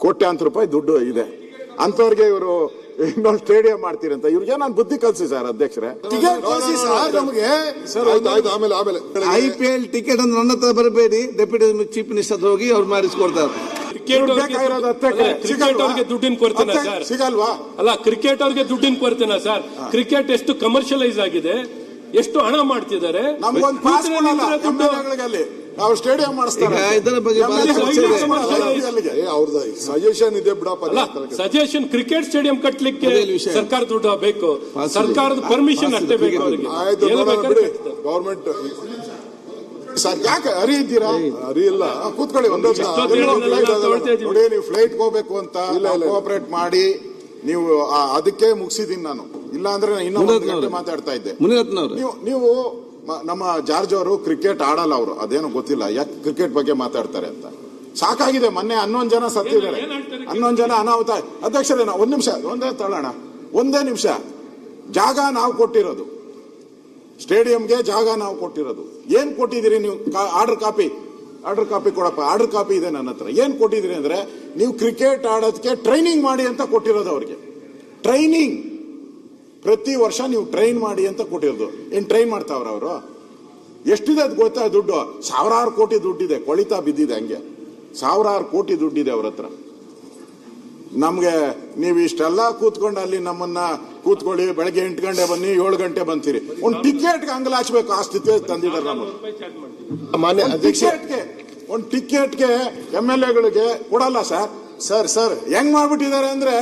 ಕೋಟ್ಯಾಂತರ ರೂಪಾಯಿ ದುಡ್ಡು ಇದೆ ಅಂತವ್ರಿಗೆ ಇವರು ಇನ್ನೊಂದು ಸ್ಟೇಡಿಯಂ ಮಾಡ್ತೀರಂತ ಇವ್ರಿಗೆ ನಾನು ಬುದ್ಧಿ ಕಲ್ಸಿ ಸರ್ ಅಧ್ಯಕ್ಷರೇ. IPL ಟಿಕೆಟ್ ಅಂದ್ರೆ ನನ್ನ ಹತ್ರ ಬರಬೇಡಿ, ಡೆಪ್ಯೂಟಿ ಚೀಫ್ ಮಿನಿಸ್ಟರ್ ಹೋಗಿ ಅವ್ರು ಮಾಡಿಸ್ಕೊಡ್ತಾರೆ. ಕ್ರಿಕೆಟ್ ಅವ್ರಿಗೆ ದುಡ್ಡಿನ ಕೊರತೆನಾ ಸರ್? ಸಿಗಲ್ವಾ? ಅಲ್ಲ, ಕ್ರಿಕೆಟ್ ಅವ್ರಿಗೆ ದುಡ್ಡಿನ ಕೊರತೆನಾ ಸರ್? ಕ್ರಿಕೆಟ್ ಎಷ್ಟು ಕಮರ್ಷಿಯಲೈಸ್ ಆಗಿದೆ, ಎಷ್ಟು ಹಣ ಮಾಡ್ತಿದ್ದಾರೆ. ನಮ್ಗೊಂದು ಪಾಸ್ ನಾವು ಸ್ಟೇಡಿಯಂ ಮಾಡಿಸ್ತಾರೆ. ಇದರ ಬಗ್ಗೆ ಅವ್ರದ್ದು ಸಜೆಷನ್ ಇದೆ ಬಿಡಪ್ಪ. ಸಜೆಷನ್ ಕ್ರಿಕೆಟ್ ಸ್ಟೇಡಿಯಂ ಕಟ್ಲಿಕ್ಕೆ ಸರ್ಕಾರ ದುಡ್ಡು ಬೇಕು, ಸರ್ಕಾರದ ಪರ್ಮಿಷನ್ ಅಷ್ಟೇ ಬೇಕು ಅವರಿಗೆ. ಗವರ್ಮೆಂಟ್ ಸರ್ ಯಾಕೆ ಅರಿಯಿದ್ದೀರಾ? ಅರಿಯಿಲ್ಲ, ಕೂತ್ಕೊಳ್ಳಿ. ನೋಡಿ, ನೀವು ಫ್ಲೈಟ್ ಹೋಗ್ಬೇಕು ಅಂತ ಕೋಆಪರೇಟ್ ಮಾಡಿ ನೀವು ಅದಕ್ಕೆ ಮುಗಿಸಿದೀನಿ ನಾನು. ಇಲ್ಲ ಅಂದ್ರೆ ಇನ್ನೊಂದು ಗಂಟೆ ಮಾತಾಡ್ತಾ ಇದ್ದೆ. ನೀವು ನಮ್ಮ ಜಾರ್ಜ್ ಅವರು ಕ್ರಿಕೆಟ್ ಆಡಲ್ಲ, ಅವರು ಅದೇನೋ ಗೊತ್ತಿಲ್ಲ ಯಾಕೆ ಕ್ರಿಕೆಟ್ ಬಗ್ಗೆ ಮಾತಾಡ್ತಾರೆ ಅಂತ. ಸಾಕಾಗಿದೆ. ಮೊನ್ನೆ 11 ಜನ ಸತ್ತಿದ್ದಾರೆ, 11 ಜನ ಅನಾಹುತ. ಅಧ್ಯಕ್ಷರೇ, ಒಂದ್ ನಿಮಿಷ ಒಂದೇ ನಿಮಿಷ. ಜಾಗ ನಾವು ಕೊಟ್ಟಿರೋದು, ಸ್ಟೇಡಿಯಂಗೆ ಜಾಗ ನಾವು ಕೊಟ್ಟಿರೋದು. ಏನ್ ಕೊಟ್ಟಿದ್ದೀರಿ ನೀವು? ಆರ್ಡರ್ ಕಾಪಿ ಕೊಡಪ್ಪ. ಆರ್ಡರ್ ಕಾಪಿ ಇದೆ ನನ್ನ ಹತ್ರ. ಏನ್ ಕೊಟ್ಟಿದ್ದೀರಿ ಅಂದ್ರೆ, ನೀವು ಕ್ರಿಕೆಟ್ ಆಡೋದಕ್ಕೆ ಟ್ರೈನಿಂಗ್ ಮಾಡಿ ಅಂತ ಕೊಟ್ಟಿರೋದು ಅವ್ರಿಗೆ. ಟ್ರೈನಿಂಗ್ ಪ್ರತಿ ವರ್ಷ ನೀವು ಟ್ರೈನ್ ಮಾಡಿ ಅಂತ ಕೊಟ್ಟಿರೋದು. ಏನ್ ಟ್ರೈನ್ ಮಾಡ್ತಾವ್ರ ಅವರು? ಎಷ್ಟಿದೆ ಅದು ಗೊತ್ತಾ? ದುಡ್ಡು ಸಾವಿರಾರು ಕೋಟಿ ದುಡ್ಡಿದೆ, ಕೊಳಿತಾ ಬಿದ್ದಿದೆ ಹಂಗೆ. ಸಾವಿರಾರು ಕೋಟಿ ದುಡ್ಡಿದೆ ಅವ್ರ ಹತ್ರ. ನಮ್ಗೆ ನೀವು ಇಷ್ಟೆಲ್ಲ ಕೂತ್ಕೊಂಡು ಅಲ್ಲಿ ನಮ್ಮನ್ನ ಕೂತ್ಕೊಳ್ಳಿ, ಬೆಳಗ್ಗೆ 8 ಗಂಟೆ ಬನ್ನಿ, 7 ಗಂಟೆ ಬಂತೀರಿ. ಒಂದು ಟಿಕೆಟ್ಗೆ ಅಂಗಲಾಚ್ಬೇಕು, ಆ ಸ್ಥಿತಿ ತಂದಿದ್ದಾರೆ ನಮಗೆ. ಒಂದು ಟಿಕೆಟ್ಗೆ MLAಗಳಿಗೆ ಕೊಡಲ್ಲ ಸರ್. ಹೆಂಗ್ ಮಾಡ್ಬಿಟ್ಟಿದ್ದಾರೆ ಅಂದ್ರೆ,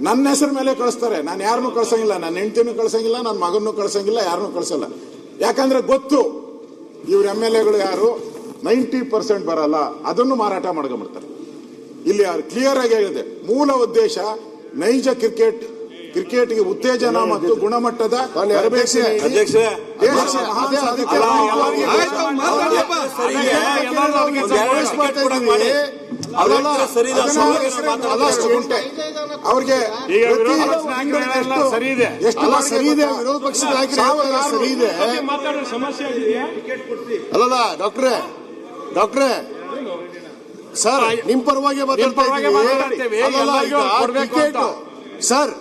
ನನ್ನ ಹೆಸರು ಮೇಲೆ ಕಳಿಸ್ತಾರೆ. ನಾನು ಯಾರನ್ನೂ ಕಳ್ಸಂಗಿಲ್ಲ, ನನ್ನ ಹೆಂಡತಿನೂ ಕಳ್ಸಂಗಿಲ್ಲ, ನನ್ನ ಮಗನೂ ಕಳ್ಸಂಗಿಲ್ಲ, ಯಾರನ್ನೂ ಕಳ್ಸಲ್ಲ. ಯಾಕಂದ್ರೆ ಗೊತ್ತು ಇವ್ರ MLAಗಳು ಯಾರು 90% ಬರಲ್ಲ, ಅದನ್ನು ಮಾರಾಟ ಮಾಡ್ಕೊಂಡ್ಬಿಡ್ತಾರೆ. ಇಲ್ಲಿ ಕ್ಲಿಯರ್ ಆಗಿ ಹೇಳಿದೆ, ಮೂಲ ಉದ್ದೇಶ ನೈಜ ಕ್ರಿಕೆಟ್ಗೆ ಉತ್ತೇಜನ ಮತ್ತು ಗುಣಮಟ್ಟದ ಅವ್ರಿಗೆ ಎಷ್ಟು ಸರಿ ಇದೆ. ವಿರೋಧ ಪಕ್ಷದ ಸರಿ ಇದೆ. ಅಲ್ಲಲ್ಲ ಡಾಕ್ಟ್ರೇ ಸರ್, ನಿಮ್ ಪರವಾಗಿ ಮಾತಾಡ್ತೇವೆ ಸರ್.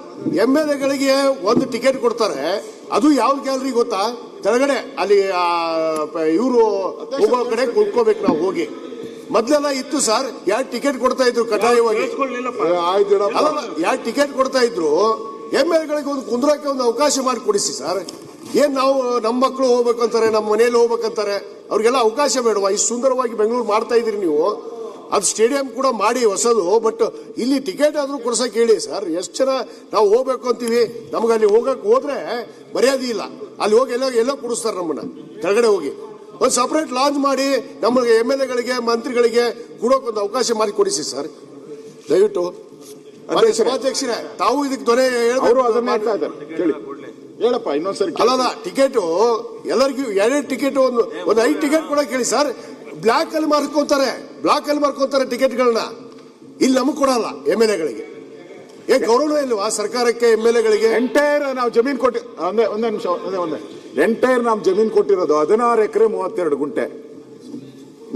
MLAಗಳಿಗೆ ಒಂದು ಟಿಕೆಟ್ ಕೊಡ್ತಾರೆ, ಅದು ಯಾವ ಗ್ಯಾಲರಿ ಗೊತ್ತಾ? ಕೆಳಗಡೆ ಅಲ್ಲಿ ಇವರು ಹೋಗೋ ಕಡೆ ಕುತ್ಕೋಬೇಕು ನಾವು ಹೋಗಿ. ಮೊದ್ಲೆಲ್ಲ ಇತ್ತು ಸರ್, 2 ಟಿಕೆಟ್ ಕೊಡ್ತಾ ಇದ್ರು ಕಡ್ಡಾಯವಾಗಿ. 2 ಟಿಕೆಟ್ ಕೊಡ್ತಾ ಇದ್ರು. MLAಗಳಿಗೆ ಒಂದು ಕುಂದ್ರಕ್ಕೆ ಒಂದು ಅವಕಾಶ ಮಾಡಿ ಕೊಡಿಸಿ ಸರ್. ಏನ್ ನಾವು ನಮ್ಮ ಮಕ್ಕಳು ಹೋಗ್ಬೇಕಂತಾರೆ, ನಮ್ಮ ಮನೆಯಲ್ಲಿ ಹೋಗ್ಬೇಕಂತಾರೆ, ಅವ್ರಿಗೆಲ್ಲ ಅವಕಾಶ ಬೇಡವಾ? ಇಷ್ಟು ಸುಂದರವಾಗಿ ಬೆಂಗಳೂರು ಮಾಡ್ತಾ ಇದ್ರಿ ನೀವು. ಅದು ಸ್ಟೇಡಿಯಂ ಕೂಡ ಮಾಡಿ ಹೊಸದು, ಬಟ್ ಇಲ್ಲಿ ಟಿಕೆಟ್ ಆದ್ರೂ ಕೊಡ್ಸಕ್ ಹೇಳಿ ಸರ್. ಎಷ್ಟು ಜನ ನಾವು ಹೋಗ್ಬೇಕು ಅಂತೀವಿ, ನಮ್ಗೆ ಅಲ್ಲಿ ಹೋದ್ರೆ ಮರ್ಯಾದೆ ಇಲ್ಲ. ಅಲ್ಲಿ ಹೋಗಿ ಎಲ್ಲೋ ಕೊಡಿಸ್ತಾರೆ ನಮ್ಮನ್ನ. ಕೆಳಗಡೆ ಹೋಗಿ ಒಂದು ಸಪರೇಟ್ ಲಾಂಚ್ ಮಾಡಿ ನಮಗೆ MLAಗಳಿಗೆ ಮಂತ್ರಿಗಳಿಗೆ ಕೊಡೋಕೆ ಒಂದು ಅವಕಾಶ ಮಾಡಿ ಕೊಡಿಸಿ ಸರ್, ದಯವಿಟ್ಟು. ಸಭಾಧ್ಯಕ್ಷರೇ, ತಾವು ಇದಕ್ಕೆ ದೊರೆ ಹೇಳಪ್ಪ ಇನ್ನೊಂದ್ಸರಿ. ಅಲ್ಲ, ಟಿಕೆಟ್ ಎಲ್ಲರಿಗೂ 2 ಟಿಕೆಟ್, ಒಂದು 5 ಟಿಕೆಟ್ ಕೊಡಕ್ ಹೇಳಿ ಸರ್. ಬ್ಲಾಕ್ ಅಲ್ಲಿ ಮಾರ್ಕೊಂತಾರೆ ಟಿಕೆಟ್ಗಳನ್ನ. ಇಲ್ಲಿ ನಮಗ್ ಕೊಡಲ್ಲ MLAಗಳಿಗೆ. ಗೌರವ ಇಲ್ವಾ ಸರ್ಕಾರಕ್ಕೆ MLAಗಳಿಗೆ? ಎಂಟೈರ್ ನಾವು ಜಮೀನ್ ಕೊಟ್ಟಿ ಒಂದೇ ನಿಮಿಷ ಎಂಟೈರ್ ನಾವು ಜಮೀನ್ ಕೊಟ್ಟಿರೋದು 16 ಎಕರೆ 32 ಗುಂಟೆ.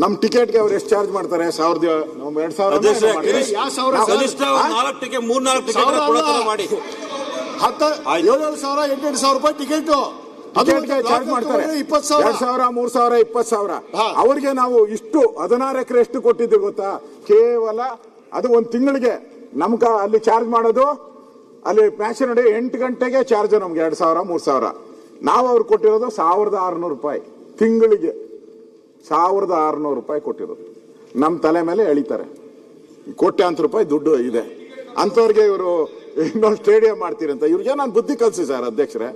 ನಮ್ ಟಿಕೆಟ್ಗೆ ಅವ್ರು ಎಷ್ಟು ಚಾರ್ಜ್ ಮಾಡ್ತಾರೆ? 2,000 ಮಾಡಿ 7,000 ರೂಪಾಯಿ ಟಿಕೆಟ್ ಚಾರ್ಜ್ ಮಾಡ್ತಾರೆ. 20,000 3,000 20,000. ಅವ್ರಿಗೆ ನಾವು ಇಷ್ಟು 16 ಎಕರೆ ಎಷ್ಟು ಕೊಟ್ಟಿದ್ದೀವಿ ಗೊತ್ತಾ? ಕೇವಲ ಅದು ಒಂದು ತಿಂಗಳಿಗೆ ನಮ್ಗ ಅಲ್ಲಿ ಚಾರ್ಜ್ ಮಾಡೋದು. ಅಲ್ಲಿ ಮ್ಯಾಚ್ ನೋಡಿ 8 ಗಂಟೆಗೆ ಚಾರ್ಜ್ ನಮ್ಗೆ 2,000 3,000. ನಾವು ಅವ್ರು ಕೊಟ್ಟಿರೋದು 1,600 ರೂಪಾಯಿ ತಿಂಗಳಿಗೆ. 1,600 ರೂಪಾಯಿ ಕೊಟ್ಟಿರೋದು. ನಮ್ ತಲೆ ಮೇಲೆ ಎಳಿತಾರೆ. ಕೋಟ್ಯಾಂತರ ರೂಪಾಯಿ ದುಡ್ಡು ಇದೆ ಅಂತವ್ರಿಗೆ ಇವರು ಇನ್ನೊಂದು ಸ್ಟೇಡಿಯಂ ಮಾಡ್ತೀರಂತ ಇವ್ರಿಗೆ ನಾನು ಬುದ್ಧಿ ಕಲ್ಸಿ ಸರ್ ಅಧ್ಯಕ್ಷರೇ,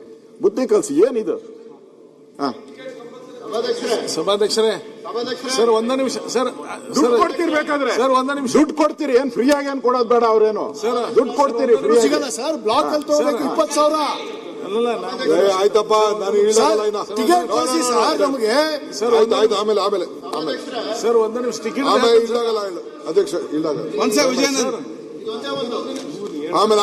ಬುದ್ಧಿ ಕಲ್ಸಿ. ಏನಿದು? ಸಭಾಧ್ಯಕ್ಷರೇ ಸರ್, ಒಂದೇ ನಿಮಿಷ ಸರ್. ದುಡ್ಡು ಕೊಡ್ತಿರ್ಬೇಕಾದ್ರೆ ಸರ್, ಒಂದೇ ನಿಮಿಷ ದುಡ್ಡು ಕೊಡ್ತೀರಿ. ಏನ್ ಫ್ರೀ ಆಗಿ ಏನ್ ಕೊಡೋದು ಬೇಡ. ಅವ್ರೇನು ದುಡ್ಡು ಕೊಡ್ತೀರಿ? ಫ್ರೀ ಸಿಗಲ್ಲ ಸರ್. ಬ್ಲಾಕ್ ಅಲ್ಲಿ ತಗೋಬೇಕು 20,000. ಆಯ್ತಪ್ಪ, ನಾನು ಟಿಕೆಟ್ ಕಳಿಸಿ ಸರ್ ನಮಗೆ. ಆಯ್ತು, ಆಮೇಲೆ ಸರ್ ಒಂದೇ ನಿಮಿಷ. ಟಿಕೆಟ್ ಅಧ್ಯಕ್ಷ ಇಲ್ದಾಗ ವಿಜಯನಗರ ಆಮೇಲೆ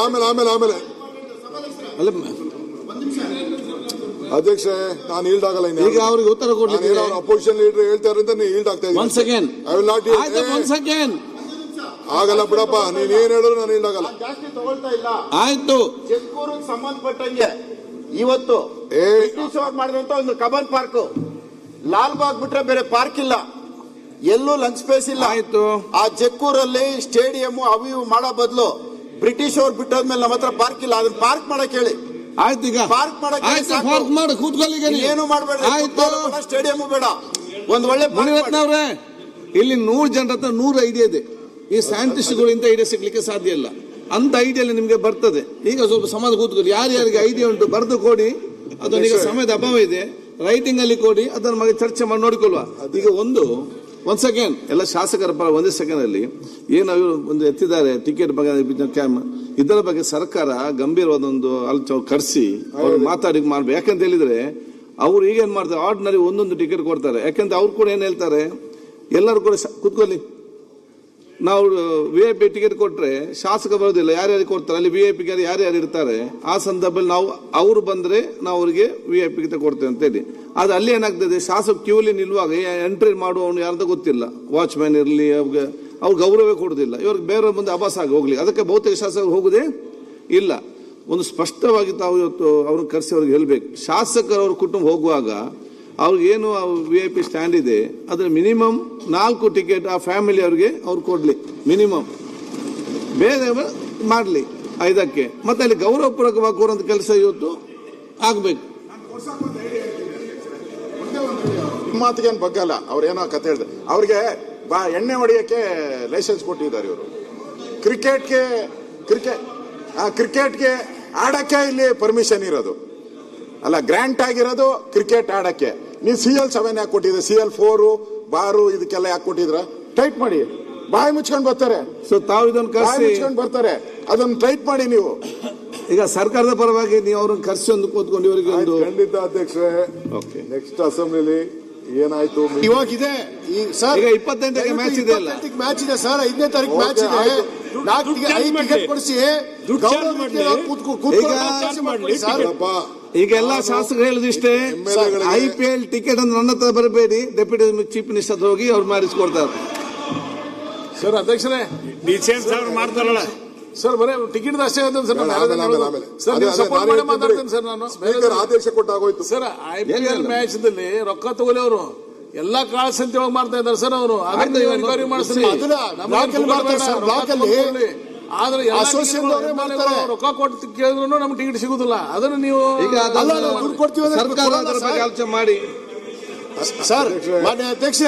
ಅಧ್ಯಕ್ಷ ನಾನು ಈಲ್ಡ್ ಆಗಲ್ಲ. ಈಗ ಅವ್ರಿಗೆ ಉತ್ತರ ಕೊಡ್ಲಿಕ್ಕೆ ಅಪೋಸಿಷನ್ ಲೀಡರ್ ಹೇಳ್ತಾರೆ ಅಂತ ನೀವು ಈಲ್ಡ್ ಆಗ್ತಾ ಇದ್ದೀನಿ. ಒನ್ಸ್ ಅಗೇನ್ ಆಗಲ್ಲ ಬಿಡಪ್ಪ, ನೀನ್ ಏನ್ ಹೇಳಿದ್ರು ನಾನು ಹೇಳಾಗಲ್ಲ. ಜಾಸ್ತಿ ತಗೊಳ್ತಾ ಇಲ್ಲ. ಆಯ್ತು. ಚೆಕ್ಕೂರಿಗೆ ಸಂಬಂಧಪಟ್ಟಂಗೆ ಇವತ್ತು ಬ್ರಿಟಿಷ್ ಅವ್ರು ಮಾಡಿದಂತ ಒಂದು ಕಬನ್ ಪಾರ್ಕ್, ಲಾಲ್ಬಾಗ್ ಬಿಟ್ರೆ ಬೇರೆ ಪಾರ್ಕ್ ಇಲ್ಲ, ಎಲ್ಲೂ ಲಂಚ್ ಸ್ಪೇಸ್ ಇಲ್ಲ. ಆಯ್ತು. ಆ ಜಕ್ಕೂರಲ್ಲಿ ಸ್ಟೇಡಿಯಂ ಅವು ಇವು ಮಾಡೋ ಬದಲು ಬ್ರಿಟಿಷ್ ಅವ್ರು ಬಿಟ್ಟೋದ್ಮೇಲೆ ನಮ್ಮ ಹತ್ರ ಪಾರ್ಕ್ ಇಲ್ಲ, ಅದನ್ನ ಪಾರ್ಕ್ ಮಾಡಕ್ ಹೇಳಿ. ಆಯ್ತು, ಈಗ ಪಾರ್ಕ್ ಮಾಡಕ್ ಹೇಳಿ ಆಯ್ತು, ಸಾಕು. ಪಾರ್ಕ್ ಮಾಡಿ ಕೂತ್ಕೊಳ್ಳಿ ಈಗ ನೀವು. ಏನು ಮಾಡಬೇಡ್ರಿ, ಆಯ್ತು. ಸ್ಟೇಡಿಯಂ ಬೇಡ, ಒಂದ್ ಒಳ್ಳೆ ಮುನಿರತ್ನವ್ರೆ, ಇಲ್ಲಿ 100 ಜನರ ಹತ್ರ 100 ಐಡಿಯಾ ಇದೆ. ಈ ಸೈಂಟಿಸ್ಟ್ಗಳು ಇಂಥ ಐಡಿಯಾ ಸಿಗ್ಲಿಕ್ಕೆ ಸಾಧ್ಯ ಇಲ್ಲ. ಅಂತ ಐಡಿಯಲ್ಲಿ ನಿಮ್ಗೆ ಬರ್ತದೆ. ಈಗ ಸ್ವಲ್ಪ ಸಮಾಜ ಕೂತ್ಕೊಳ್ಳಿ, ಯಾರ್ಯಾರಿಗೆ ಐಡಿಯಾ ಉಂಟು ಬರೆದು ಕೊಡಿ. ಅದನ್ನೀಗ ಸಮಯದ ಅಭಾವ ಇದೆ, ರೈಟಿಂಗ್ ಅಲ್ಲಿ ಕೊಡಿ, ಅದನ್ನ ಬಗ್ಗೆ ಚರ್ಚೆ ಮಾಡಿ ನೋಡಿಕೊಳ್ಳುವ. ಈಗ ಒಂದ್ ಸೆಕೆಂಡ್, ಎಲ್ಲ ಶಾಸಕರ ಪರ ಒಂದೇ ಸೆಕೆಂಡ್ ಅಲ್ಲಿ ಏನು ಒಂದು ಎತ್ತಿದ್ದಾರೆ ಟಿಕೆಟ್ ಬಗ್ಗೆ ಕ್ಯಾಮ್, ಇದರ ಬಗ್ಗೆ ಸರ್ಕಾರ ಗಂಭೀರವಾದ ಒಂದು ಕರೆಸಿ ಅವ್ರು ಮಾತಾಡಿ ಮಾಡ್ಬೇಕು. ಯಾಕಂತ ಹೇಳಿದ್ರೆ ಅವ್ರು ಈಗ ಏನ್ ಮಾಡ್ತಾರೆ, ಆರ್ಡಿನರಿ ಒಂದೊಂದು ಟಿಕೆಟ್ ಕೊಡ್ತಾರೆ. ಯಾಕಂದ್ರೆ ಅವ್ರು ಕೂಡ ಏನ್ ಹೇಳ್ತಾರೆ, ಎಲ್ಲರೂ ಕೂಡ ಕೂತ್ಕೊಳ್ಳಿ, ನಾವು VIP ಟಿಕೆಟ್ ಕೊಟ್ರೆ ಶಾಸಕ ಬರೋದಿಲ್ಲ, ಯಾರ್ಯಾರಿಗೆ ಕೊಡ್ತಾರೆ ಅಲ್ಲಿ VIP ಯಾರ್ಯಾರು ಇರ್ತಾರೆ, ಆ ಸಂದರ್ಭದಲ್ಲಿ ನಾವು ಅವ್ರು ಬಂದ್ರೆ ನಾವು ಅವರಿಗೆ VIP ಟಿಕೆಟ್ ಕೊಡ್ತೇವೆ ಅಂತ ಹೇಳಿ. ಅದು ಅಲ್ಲಿ ಏನಾಗ್ತದೆ, ಶಾಸಕ ಕ್ಯೂಲಿ ನಿಲ್ಲುವಾಗ ಎಂಟ್ರಿ ಮಾಡುವವನು ಯಾರ್ದು ಗೊತ್ತಿಲ್ಲ, ವಾಚ್ಮ್ಯಾನ್ ಇರಲಿ, ಅವ್ರು ಗೌರವ ಕೊಡುದಿಲ್ಲ, ಇವ್ರಿಗೆ ಬೇರೆ ಮುಂದೆ ಅಭಾಸ ಆಗಿ ಹೋಗ್ಲಿ. ಅದಕ್ಕೆ ಬಹುತೇಕ ಶಾಸಕರು ಹೋಗುದೇ ಇಲ್ಲ. ಒಂದು ಸ್ಪಷ್ಟವಾಗಿ ತಾವು ಇವತ್ತು ಅವ್ರನ್ನ ಕರೆಸಿ ಅವ್ರಿಗೆ ಹೇಳ್ಬೇಕು, ಶಾಸಕರು ಅವ್ರ ಕುಟುಂಬ ಹೋಗುವಾಗ ಅವ್ರಿಗೇನು VIP ಸ್ಟ್ಯಾಂಡ್ ಇದೆ ಅದ್ರ ಮಿನಿಮಮ್ 4 ಟಿಕೆಟ್ ಆ ಫ್ಯಾಮಿಲಿ ಅವ್ರಿಗೆ ಅವ್ರು ಕೊಡ್ಲಿ, ಮಿನಿಮಮ್. ಬೇರೆ ಮಾಡ್ಲಿ 5ಕ್ಕೆ. ಮತ್ತೆ ಅಲ್ಲಿ ಗೌರವಪೂರ್ವಕವಾಗಿ ಕೂರಂತ ಕೆಲಸ ಇವತ್ತು ಆಗ್ಬೇಕು. ಮಾತಿಗೇನು ಬಗ್ಗಲ್ಲ, ಅವ್ರೇನೋ ಕತೆ ಹೇಳಿದೆ. ಅವ್ರಿಗೆ ಎಣ್ಣೆ ಹೊಡೆಯಕ್ಕೆ ಲೈಸೆನ್ಸ್ ಕೊಟ್ಟಿದ್ದಾರೆ ಇವರು. ಕ್ರಿಕೆಟ್ಗೆ ಆಡಕ್ಕೆ ಇಲ್ಲಿ ಪರ್ಮಿಷನ್ ಇರೋದು ಅಲ್ಲ, ಗ್ರಾಂಟ್ ಆಗಿರೋದು ಕ್ರಿಕೆಟ್ ಆಡಕ್ಕೆ. ನೀವು CL7 ಯಾಕೆ ಕೊಟ್ಟಿದ್ರೆ, CL4 ಬಾರು ಇದಕ್ಕೆಲ್ಲ ಯಾಕೆ ಕೊಟ್ಟಿದ್ರ? ಟೈಟ್ ಮಾಡಿ, ಬಾಯಿ ಮುಚ್ಕೊಂಡು ಬರ್ತಾರೆ. ಸೊ ತಾವು ಇದನ್ನು ಕರೆಸಿ ಮುಚ್ಕೊಂಡು ಬರ್ತಾರೆ, ಅದನ್ನು ಟೈಟ್ ಮಾಡಿ ನೀವು. ಈಗ ಸರ್ಕಾರದ ಪರವಾಗಿ ನೀವು ಅವ್ರನ್ನ ಕರೆಸಿ ಒಂದು ಕೂತ್ಕೊಂಡು ಇವರಿಗೆ ಒಂದು ಖಂಡಿತ ಅಧ್ಯಕ್ಷರೇ. ನೆಕ್ಸ್ಟ್ ಅಸೆಂಬ್ಲಿಲಿ ಏನಾಯ್ತು ಇವಾಗಿದೆ ಈಗ 28ಕ್ಕೆ ಮ್ಯಾಚ್ ಇದೆ ಅಲ್ಲ, ಮ್ಯಾಚ್ ಇದೆ ಸರ್, 5ನೇ ತಾರೀಕು ಮ್ಯಾಚ್ ಇದೆ. 5 ಟಿಕೆಟ್ ಕೊಡಿಸಿ ಈಗ ಎಲ್ಲ ಶಾಸಕರು ಹೇಳುದಿಷ್ಟೇ, IPL ಟಿಕೆಟ್ ಅಂದ್ರೆ ನನ್ನ ಹತ್ರ ಬರಬೇಡಿ, ಡೆಪ್ಯೂಟಿ ಚೀಫ್ ಮಿನಿಸ್ಟರ್ ಹತ್ರ ಹೋಗಿ ಅವ್ರು ಮಾಡಿಸ್ಕೊಡ್ತಾರೆ. ಸರ್ ಅಧ್ಯಕ್ಷರೇ, ಮಾಡ್ತಾರಲ್ಲ ಸರ್, ಬರೇ ಟಿಕೆಟ್ ಅಷ್ಟೇ ಸರ್. ಸ್ಪೀಕರ್ ಆದೇಶ ಕೊಟ್ಟಾಗೋಯ್ತು ಸರ್. IPL ಮ್ಯಾಚ್ ದಲ್ಲಿ ರೊಕ್ಕ ತಗೊಳ್ಳಿ ಅವರು ಎಲ್ಲಾ ಕಾಳ ಸಂತೆವಾಗಿ ಮಾಡ್ತಾ ಇದ್ದಾರೆ ಸರ್. ಅವರು ಎನ್ಕ್ವೈರಿ ಮಾಡಿಸ್ತಾರೆ, ಆದ್ರೆ ರೊಕ್ಕ ಕೊಟ್ಟು ಕೇಳಿದ್ರು ನಮ್ಗೆ ಟಿಕೆಟ್ ಸಿಗುದಿಲ್ಲ. ಅದನ್ನು ನೀವು ಸರ್ಕಾರ ಆಲೋಚನೆ ಮಾಡಿ. ಮಾನ್ಯ ಅಧ್ಯಕ್ಷ